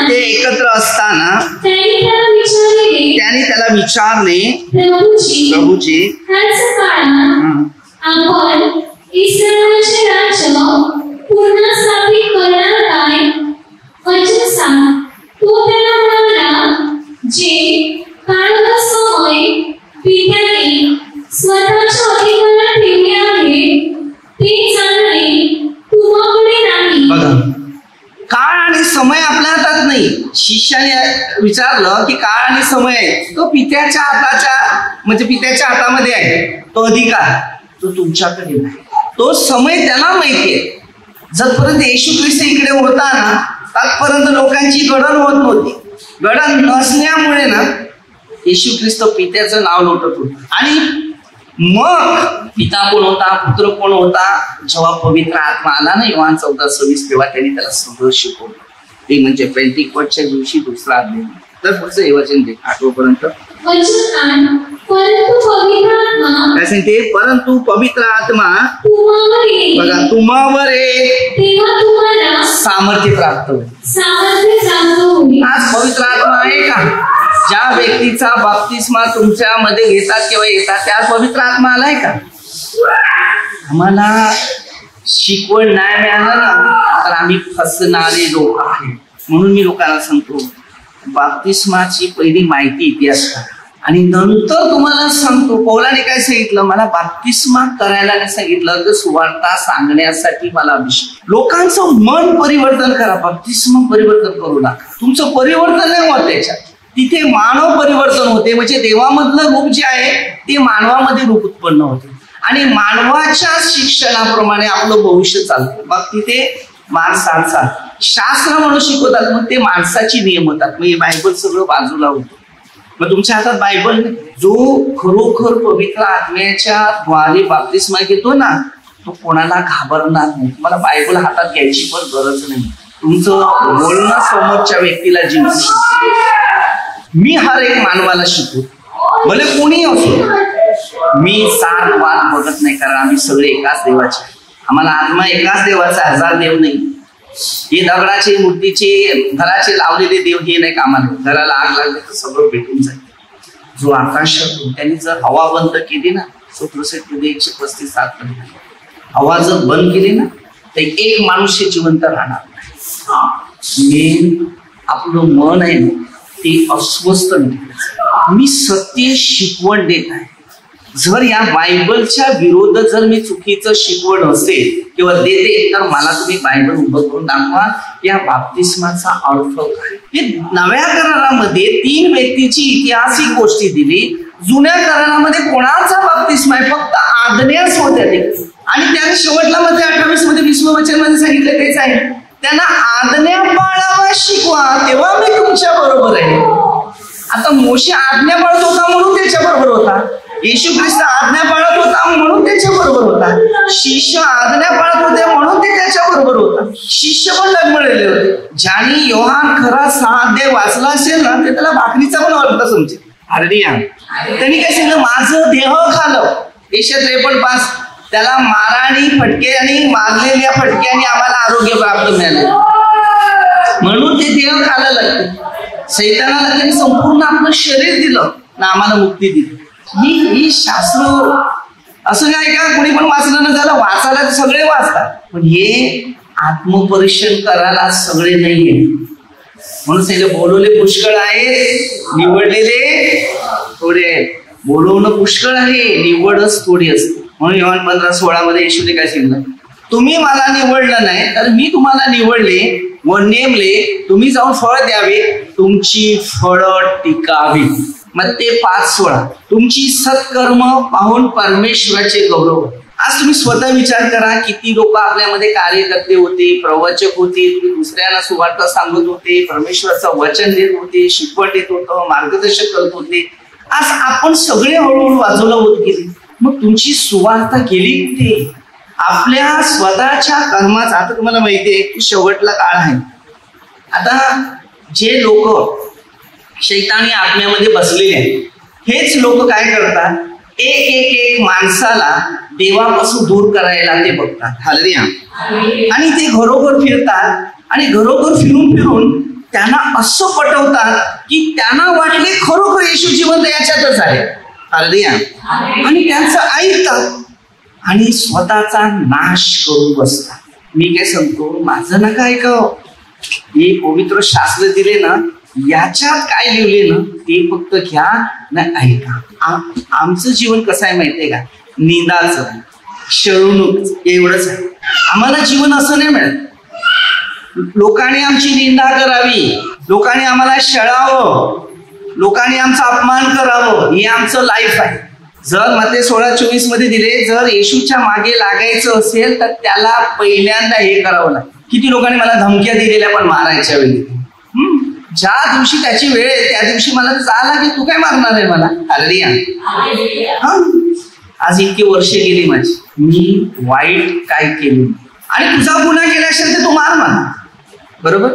ते एकत्र असताना त्याने त्याला विचारले प्रभूजी ह्याच काळात आपण इस्रायलचे राज्य पुन्हा स्थापित करणार काय? वचन 7. तो त्याला म्हणाला जे काळ व समय पित्याने स्वतःच्या अधिकारात ठेवले आहे ते जाणणे तुम्हाकडे नाही. बघा, काळ आणि समय आपल्या हातात नाही. शिष्याने विचारलं की काळ आणि समय तो पित्याच्या हाताच्या म्हणजे पित्याच्या हातामध्ये आहे. तो अधिकार तो तुमच्याकडे नाही. तो समय त्याला माहितीये. जरपर्यंत येशू ख्रिस्त इकडे होता ना आजपर्यंत लोकांची गडण होत नव्हती. गडण नसल्यामुळे ना येशू ख्रिस्त पित्याचं नाव लोटत होत. आणि मग पिता कोण होता, पुत्र कोण होता, जेव्हा पवित्र आत्मा आला ना योहान 14:26 तेव्हा त्यांनी त्याला सगळं शिकवलं. ते म्हणजे पेंटिकोस्टच्या दिवशी दुसरा अध्याय. तर पुढचं हे वचन दे 8 पर्यंत. परंतु पवित्र आत्मा बघा तुम्हावर सामर्थ्य प्राप्त होईल. आज पवित्र आत्मा आहे का? ज्या व्यक्तीचा बाप्तिस्मा तुमच्यामध्ये घेतात किंवा येतात त्या पवित्र आत्मा आलाय का? आम्हाला शिकवण नाही मिळालं ना तर आम्ही फसणारे लोक आहे. म्हणून मी लोकांना सांगतो बाप्तिस्माची पहिली माहिती इतिहास आणि नंतर तुम्हाला सांगतो पौलाने काय सांगितलं, मला बाप्तिस्मा करायला नाही सांगितलं तर सुवार्ता सांगण्यासाठी मला अभिषेक. लोकांचं मन परिवर्तन करा, बाप्तिस्मा परिवर्तन करू नका. तुमचं परिवर्तन नाही होत त्याच्यात. तिथे मानव परिवर्तन होते. म्हणजे देवामधलं रूप जे आहे ते मानवामध्ये रूप उत्पन्न होते आणि मानवाच्या शिक्षणाप्रमाणे आपलं भविष्य चालतं. मग तिथे माणसांचा शास्त्र म्हणून शिकवतात, मग ते माणसाची नियम होतात. मग हे बायबल सगळं बाजूला होतं. मग तुमच्या हातात बायबल जो खरोखर पवित्र आत्म्याच्या द्वारे बाप्तिस्मा घेतो ना तो कोणाला घाबरणार नाही. तुम्हाला बायबल हातात घ्यायची पण गरज नाही. तुमचं बोलणं समोरच्या व्यक्तीला जीव. मी हर एक मानवाला शिकवतो, भले कोणी असो. मी सात वाद बघत नाही, कारण आम्ही सगळे एकाच देवाचे. आम्हाला आत्मा एकाच देवाचा, 1000 देव नाही. हे दगडाचे मूर्तीचे घराचे लावलेले देव हे नाही कामाला. घराला आग लागली तर सगळं पेटून जाईल. जो आकाशातून त्यांनी जर हवा बंद केली ना 135 हवा जर बंद केली ना तर एक मनुष्य जिवंत राहणार नाही. मेन आपलं मन आहे ना ते अस्वस्थ नाही. मी सत्य शिकवण देत आहे. जर या बायबलच्या विरोध जर मी चुकीचं शिकवण असेल किंवा देते तर मला तुम्ही बायबल उभं करून दाखवा या बाप्तिस्माचा अर्थ काय. हे नव्या करारामध्ये 3 व्यक्तीची ऐतिहासिक गोष्टी दिली. जुन्या करारामध्ये कोणाचा बाप्तिस्मा आहे? फक्त आज्ञाच होत्या ते. आणि त्याने शेवटला मध्ये 28 मध्ये 20 वचन मध्ये सांगितलं तेच आहे, त्यांना आज्ञा पाळावा शिकवा तेव्हा मी तुमच्या बरोबर आहे. आता मोशे आज्ञा पाळत होता म्हणून त्याच्या बरोबर होता. येशू ख्रिस्त आज्ञा पाळत होता म्हणून त्याच्या बरोबर होता. शिष्य आज्ञा पाळत होते म्हणून ते त्याच्या बरोबर होता. शिष्य पण डगमळलेले होते. ज्याने योहान खरा 6 अध्याय वाचला असेल ना ते त्याला भाकरीचा पण अर्थ समजेल. त्यांनी काय सांगितलं, माझं देह खालं. 153:5 त्याला माराणी फटके आणि मारलेल्या फटक्याने आम्हाला आरोग्य प्राप्त मिळाले म्हणून ते देह खायला लागते. सैतानाला त्यांनी संपूर्ण आपलं शरीर दिलं ना आम्हाला मुक्ती दिली. ही शास्त्र असं काय का कोणी पण वाचलं न झालं, वाचायला सगळे वाचतात पण हे आत्मपरीक्षण करायला सगळे नाहीये. म्हणून सांगितलं बोलवले पुष्कळ आहे, निवडलेले थोडे. बोलवणं पुष्कळ आहे, निवडच थोडी असते. म्हणून योहान 15:16 मध्ये येशूने काय सांगितलं, तुम्ही मला निवडलं नाही तर मी तुम्हाला निवडले व नेमले, तुम्ही जाऊन फळ द्यावे, तुमची फळं टिकावी. मग ते 5:16 तुमची सत्कर्म पाहून परमेश्वराचे गौरव. आज तुम्ही स्वतः विचार करा, किती लोक आपल्यामध्ये कार्यकर्ते होते, प्रवचक होते, दुसऱ्यांना सुवार्ता सांगत होते, परमेश्वराचं वचन देत होते, शिकवण देत होतं, मार्गदर्शन करत होते. आज आपण सगळे हळूहळू बाजूला होत गेले. मग तुमची सुवार्ता गेली कुठे? आपल्या स्वतःच्या कर्माचा. आता तुम्हाला माहिती आहे की शेवटला काळ आहे. आता जे लोक शैतानी आत्म्यामध्ये बसलेले आहेत, हेच लोक काय करतात, एक माणसाला देवापासून दूर करायला ते बघतात. हालेलुया. आणि ते घरोघर फिरतात आणि घरोघर फिरून त्यांना असं पटवतात की त्यांना वाटले खरोखर येशू जिवंत याच्यातच आहे. हालेलुया. आणि त्यांचं ऐकतात आणि स्वतःचा नाश करून बसतात. मी काय सांगतो, माझं नका ऐकावं. हे पवित्र शास्त्र दिले ना, याच्यात काय लिहिले ना ते फक्त घ्या ना ऐका. आमचं जीवन कसं आहे माहितीये का? निंदाचं, शरणूक एवढंच आहे. आम्हाला जीवन असं नाही मिळत. लोकांनी आमची निंदा करावी, लोकांनी आम्हाला छळावं, लोकांनी आमचा अपमान करावं, हे आमचं लाईफ आहे. जर मत्ते 16:24 मध्ये दिले, जर येशूच्या मागे लागायचं असेल तर त्याला पहिल्यांदा हे करावं लागेल. किती लोकांनी मला धमक्या दिलेल्या पण मारायच्या वेळी. ज्या दिवशी त्याची वेळ आहे त्या दिवशी मला जा लागेल, तू काय मारणार आहे मला? हालेलुया. आज इतकी वर्ष गेली माझी, मी वाईट काय केलं आणि तुझा गुन्हा केला असेल तर तू मार मला. बरोबर?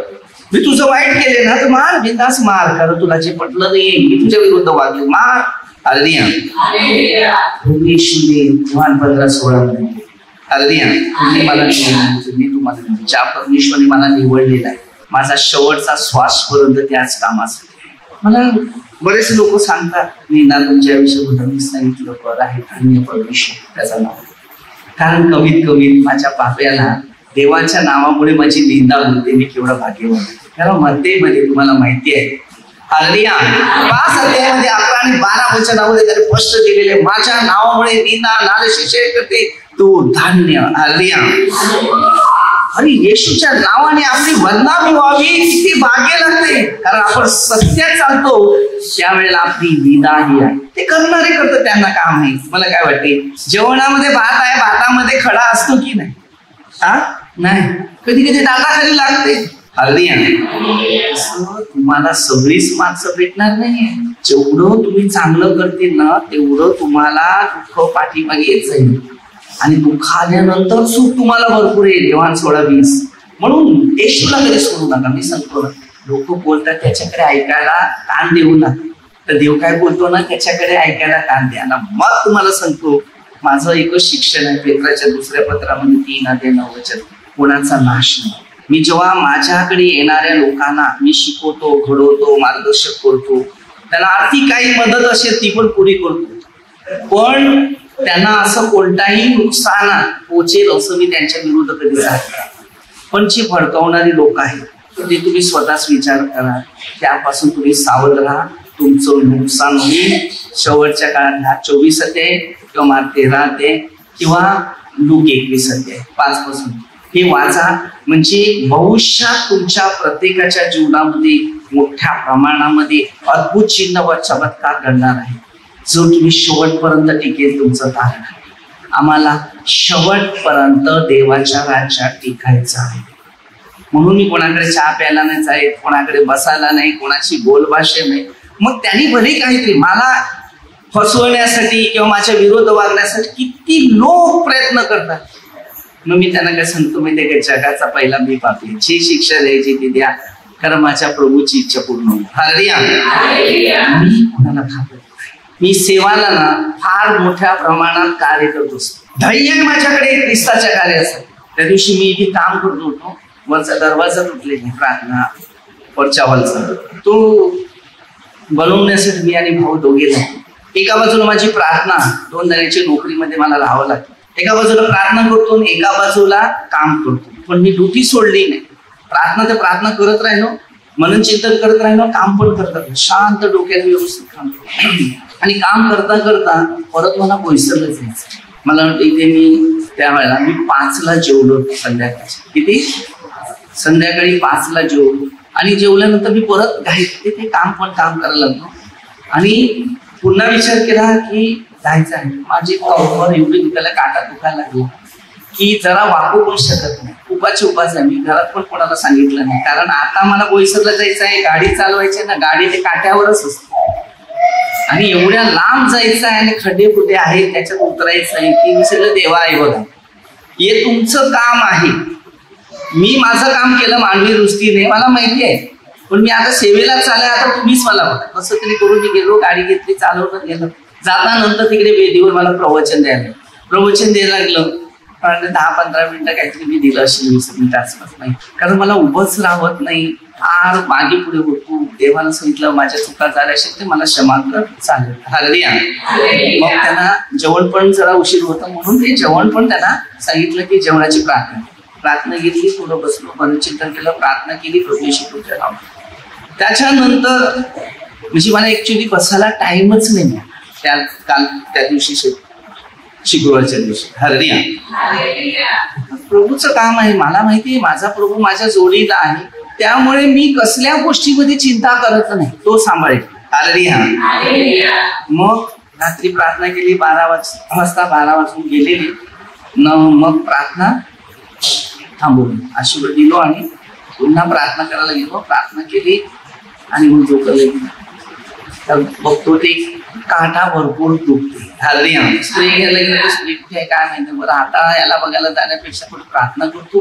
मी तुझं वाईट केले ना तर मार, बिंदास मार. कारण तुला जे पटलं नाही, मी तुझ्या विरुद्ध वागले, मार. हालेलुया. येशूने योहान 15:16 मध्ये हालेलुया, तुम्ही मला निवडले, मी तुम्हाला, ज्या परमेश्वराने मला निवडलेला आहे माझा शेवटचा श्वासपर्यंत त्याच कामासाठी. मला बरेच लोक सांगतात, निंदा तुमच्या विषयी मी सांगितलं, पर आहे धन्य परमेश्वर त्याचं नाव. कारण कमीत कमी माझ्या पाप्याला देवाच्या नावामुळे माझी निंदा होते. मी केवढं भाग्यवान. कारण मत्तेमध्ये तुम्हाला माहिती आहे, हालेलुया, 5 अध्यायामध्ये 11 आणि 12 वचनामध्ये त्याने स्पष्ट दिलेले, माझ्या नावामुळे निंदा नालशेष करते तू धन्य. हालेलुया. आणि येशूच्या नावाने आपली बदनामी व्हावी ती भाग्य लागते. कारण आपण सत्यात चालतो त्यावेळेला आपली निंदा ही आहे. ते करणारे करतात, त्यांना काम नाही. मला काय वाटते, जेवणामध्ये भात आहे, भातामध्ये खडा असतो की नाही? नाही, कधी कधी दाताखाली लागते. हालेलुया. तुम्हाला सगळीच माणसं भेटणार नाही. जेवढं तुम्ही चांगलं करतील ना तेवढं तुम्हाला दुःख पाठीमागे येत जाईल आणि दुःख आल्यानंतर सुख तुम्हाला भरपूर येईल. योहान 16:20. म्हणून येशूला कधी सोडू नका. मी सांगतो ना, लोक बोलतात त्याच्याकडे ऐकायला कान देऊ नका, तर देव काय बोलतो ना त्याच्याकडे ऐकायला कान द्या ना. मग तुम्हाला सांगतो, माझं एकच शिक्षण आहे पेत्राच्या 2 पत्रामध्ये 3:9 कोणाचा नाश नाही. मी जेव्हा माझ्याकडे येणाऱ्या लोकांना मी शिकवतो, घडवतो, मार्गदर्शक करतो, त्यांना आर्थिक काही मदत असेल ती पण पुरी करतो, पण त्यांना असं कोणताही नुकसान पोचेल असं मी त्यांच्या विरुद्ध कधी सांगत नाही. पण जे भडकावणारी लोक आहेत ते तुम्ही स्वतःच विचार करा, त्यापासून तुम्ही सावध राहा. तुमचं नुकसान होईल. शेवटच्या काळात 24 अध्याय किंवा मार्क 13 अध्याय किंवा लूक 21 अध्याय 5 पासून हे वाचा. म्हणजे भविष्यात तुमच्या प्रत्येकाच्या जीवनामध्ये मोठ्या प्रमाणामध्ये अद्भुत चिन्ह व चमत्कार घडणार आहे, जो तुम्ही शेवटपर्यंत टिकेल. तुमचं कारण आहे. आम्हाला शेवटपर्यंत देवाच्या राज्यात टिकायचं आहे. म्हणून मी कोणाकडे चहा प्यायला नाही जाईल, कोणाकडे बसायला नाही, कोणाची बोलभाषा नाही. मग त्यांनी भले काहीतरी मला फसवण्यासाठी किंवा माझ्या विरोध वागण्यासाठी किती लोक प्रयत्न करतात. मग मी त्यांना काय सांगतो माहिती आहे का, जगाचा पहिला मी पापी, जी शिक्षा द्यायची ती द्या, कारण माझ्या प्रभूची इच्छा पूर्ण होईल. हालेलुया. मी कोणाला घाबरत नाही. मी सेवाला ना फार मोठ्या प्रमाणात कार्य करत असतो. धैर्य आहे माझ्याकडे ख्रिस्ताच्या कार्याचं. त्या दिवशी मी इथे काम करत होतो, वरचा दरवाजा तुटलेला प्रार्थना वरच्या हॉलचा, तो बनवण्यासाठी मी आणि भाऊ दोघे जातो. एका बाजूला माझी प्रार्थना, 2 जणांची नोकरीमध्ये मला राहावं लागतं. एका बाजूला प्रार्थना करतो, एका बाजूला काम करतो. पण मी ड्युटी सोडली नाही. प्रार्थना तर प्रार्थना करत राहिलो, मनन चिंतन करत राहिलो, काम पण करत राहिलो, शांत डोक्यात व्यवस्थित काम करतो. आणि काम करता करता परत मला बोईसरला जायचं. मला इथे मी त्यावेळेला मी 5ला जेवलो संध्याकाळी. किती? संध्याकाळी 5ला जेवलो. आणि जेवल्यानंतर मी परत घाईत ते काम करायला लागलो. आणि पुन्हा विचार केला की जायचं आहे. माझी कमर एवढी दुखायला, काटा दुखायला लागला की जरा वाकू पण शकत नाही. उपाची उपाच आहे. मी घरात पण कोणाला सांगितलं नाही, कारण आता मला बोईसरला जायचं आहे, गाडी चालवायची ना, गाडी ते काट्यावरच असते आणि एवढ्या लांब जायचं आहे आणि खड्डे खुड्डे आहेत त्याच्यात उतरायचं आहे की मी सगळं देवा आहे बघा, हे तुमचं काम आहे. मी माझं काम केलं मानवी दृष्टीने, मला माहिती आहे, पण मी आता सेवेला चालले, आता तुम्हीच मला बघा. कसं तरी करून मी गेलो, गाडी घेतली, चालवत गेलो. जातानंतर तिकडे वेदीवर मला प्रवचन द्यायला लागलं. 10-15 मिनिटं काहीतरी मी दिलं असेल, 20 मिनिटं आसपास, नाही कारण मला उभंच राहत नाही, फार मागे पुढे होतो. देवाला सांगितलं माझ्या चुका झाल्या असेल ते मला क्षमा कर, चालेल. हालेलुया. मग त्यांना जेवण पण जरा उशीर होतं म्हणून ते जेवण पण त्यांना सांगितलं की जेवणाची प्रार्थना घेतली, थोडं बसलो, मनचिंतन केलं, प्रार्थना केली, प्रभूशी पूजा लावली. त्याच्यानंतर म्हणजे मला ऍक्च्युली बसायला टाइमच नाही त्या दिवशी शुक्रवारच्या दिवशी. हालेलुया. प्रभूचं काम आहे, मला माहिती आहे माझा प्रभू माझ्या जोडीला आहे, त्यामुळे मी कसल्या गोष्टीमध्ये चिंता करत नाही, तो सांभाळेल. हालेलुया. मग रात्री प्रार्थना केली, 12 वाजून गेलेली. मग प्रार्थना थांबवली, आशीर्वाद दिलो आणि पुन्हा प्रार्थना करायला गेलो. प्रार्थना केली आणि मग झोपायला गेलो. तर बघतो ते काटा भरपूर दुखते. हालेलुया. स्प्रे घ्यायला गेलं तर स्प्रे कुठे आहे काय माहिती. बरं आता याला बघायला जाण्यापेक्षा थोडी प्रार्थना करतो,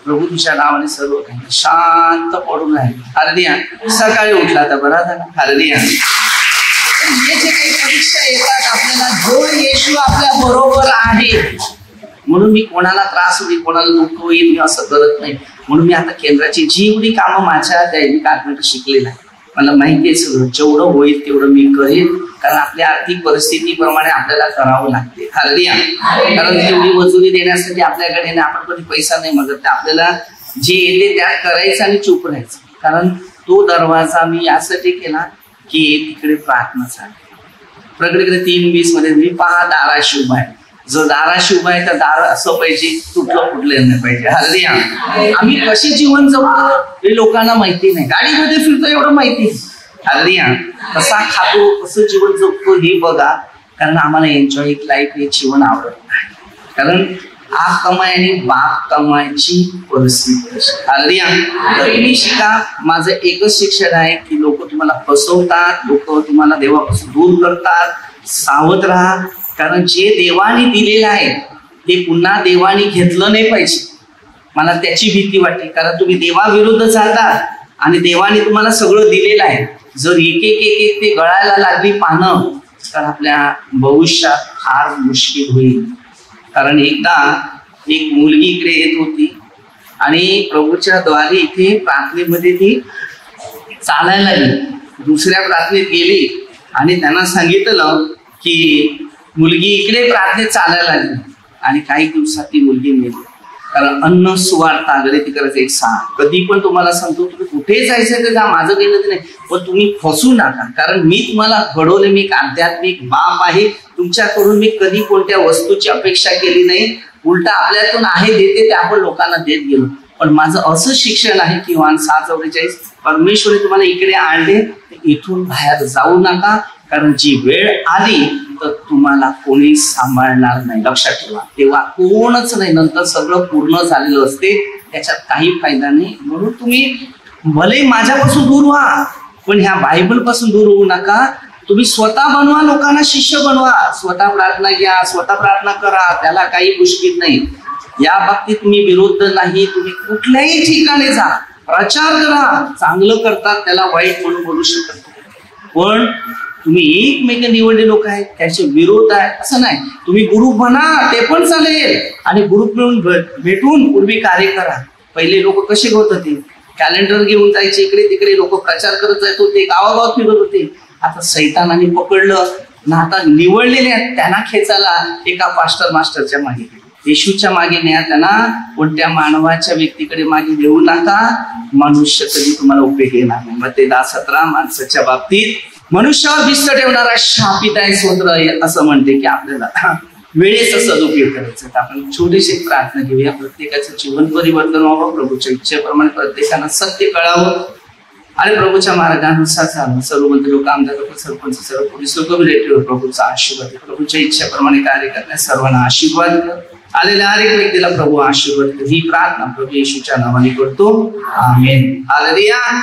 प्रभू तुझ्या नावाने सर्व काही शांत पडून राहील. हालेलुया. सकाळी उठला तर बरा झाला. हालेलुया. जे काही परीक्षा येतात आपल्याला, जो येशू आपल्या बरोबर आहे, म्हणून मी कोणाला त्रास होईल, कोणाला दुःख होईल, मी असं करत नाही. म्हणून मी आता केंद्राची जेवढी कामं माझ्या दैनिक आत्म्यात शिकलेलं आहे, मला माहिती आहे सगळं, जेवढं होईल तेवढं मी करेन, कारण आपल्या आर्थिक परिस्थितीप्रमाणे आपल्याला करावं लागते. हालेलुया. कारण तेवढी मजुरी देण्यासाठी आपल्याकडे आपण कधी पैसा नाही मागत, आपल्याला जे येते त्यात करायचं आणि चूप राहायचं. कारण तो दरवाजा मी यासाठी केला की तिकडे प्रार्थना झाली. प्रगतीकडे 3:20 मध्ये मी पहा दाराशी उभा आहे, जर दाराशी उभा आहे तर दार असं पाहिजे, तुटलं फुटलं नाही पाहिजे. हालेलुया. आम्ही कसे जीवन जगतो हे लोकांना माहिती नाही, गाडीमध्ये फिरतो एवढं माहिती. हालेलुया. कसा खातो, कसं जीवन जगतो हे बघा, कारण आम्हाला एन्जॉय लाईफ हे जीवन आवडत नाही. कारण आप कमाय आणि बाप कमायची परिस्थिती. हालेलुया. तर तुम्ही शिका. माझं एकच शिक्षण आहे की लोक तुम्हाला फसवतात, लोक तुम्हाला देवापासून दूर करतात. सावध राहा, कारण जे देवाने दिलेलं आहे ते पुन्हा देवाने घेतलं नाही पाहिजे. मला त्याची भीती वाटते, कारण तुम्ही देवाविरुद्ध जातात आणि देवाने तुम्हाला सगळं दिलेलं आहे. जर एक एक ते गळायला लागली पानं तर आपल्या भविष्यात फार मुश्किल होईल. कारण एकदा एक मुलगी इकडे येत होती आणि प्रभूच्या द्वारे इथे प्रार्थनेमध्ये ती चालायला लागली. दुसऱ्या प्रार्थनेत गेली आणि त्यांना सांगितलं की मुलगी इकडे प्रार्थनेत चालायला लागली आणि काही दिवसात ती मुलगी मेली. कारण अन्न सुवार्ता अगदी करायचं. एक कधी पण तुम्हाला सांगतो, तुम्ही कुठे जायचं तर जा, माझं काही नाही, पण तुम्ही फसू नका. कारण मी तुम्हाला घडवले, मी एक आध्यात्मिक बाप आहे. तुमच्याकडून मी कधी कोणत्या वस्तूची अपेक्षा केली नाही, उलटा आपल्यातून आहे देते ते आपण लोकांना देत गेलो. पण माझं असं शिक्षण आहे की 6:44 परमेश्वरी तुम्हाला इकडे आणले, इथून बाहेर जाऊ नका, कारण जी वेळ आली तर तुम्हाला कोणी सांभाळणार नाही. लक्षात ठेवा, तेव्हा कोणच नाही, नंतर सगळं पूर्ण झालेलं असते, त्याच्यात काही फायदा नाही. म्हणून तुम्ही भले माझ्यापासून दूर व्हा, पण ह्या बायबल पासून दूर होऊ नका. तुम्ही स्वतः बनवा, लोकांना शिष्य बनवा, स्वतः प्रार्थना घ्या, स्वतः प्रार्थना करा, त्याला काही मुश्किल नाही. या बाबतीत मी विरुद्ध नाही. तुम्ही कुठल्याही ठिकाणी जा, प्रचार करा, चांगलं करतात त्याला वाईट म्हणून बोलू शकत नाही. पण तुम्ही एकमेक निवडले लोक आहेत त्याचे विरोध आहे असं नाही. तुम्ही ग्रुप बना, ते पण चालेल, आणि ग्रुप मिळून भेटून पूर्वी कार्य करा. पहिले लोक कसे होत होते, कॅलेंडर घेऊन जायचे इकडे तिकडे, लोक प्रचार करत जात होते, गावागावात फिरत होते. आता सैतानाने पकडलं ना, आता निवडलेले आहेत त्यांना खेचायला एका पास्टर मास्टरच्या मागे, येशूच्या मागे न्या, त्यांना कोणत्या मानवाच्या व्यक्तीकडे मागे घेऊ नका. मनुष्य कधी तुम्हाला उपयोग येणार नाही. मग ते 17 माणसाच्या बाबतीत मनुष्यावर भिस्त ठेवणारा शापित आहे स्वतः असं म्हणते की आपल्याला वेळेचा सदुपयोग करायचा. आपण छोटीशी प्रार्थना घेऊया. प्रत्येकाचं जीवन परिवर्तन व्हावं, प्रभूच्या इच्छेप्रमाणे प्रत्येकानं सत्य कळावं. आणि प्रभूच्या मार्गानुसार चालणं, सर्व मंत्री लोक, आमदार लोक, सरपंच, सर्व पोलीस लोक, रिलेटिव्ह प्रभूचा आशीर्वाद, प्रभूच्या इच्छेप्रमाणे कार्य करण्यास सर्वांना आशीर्वाद कर. आलेल्या हर एक व्यक्तीला प्रभू आशीर्वाद कर. ही प्रार्थना प्रभू येशूच्या नावाने करतो. आमेन. हालेलुया.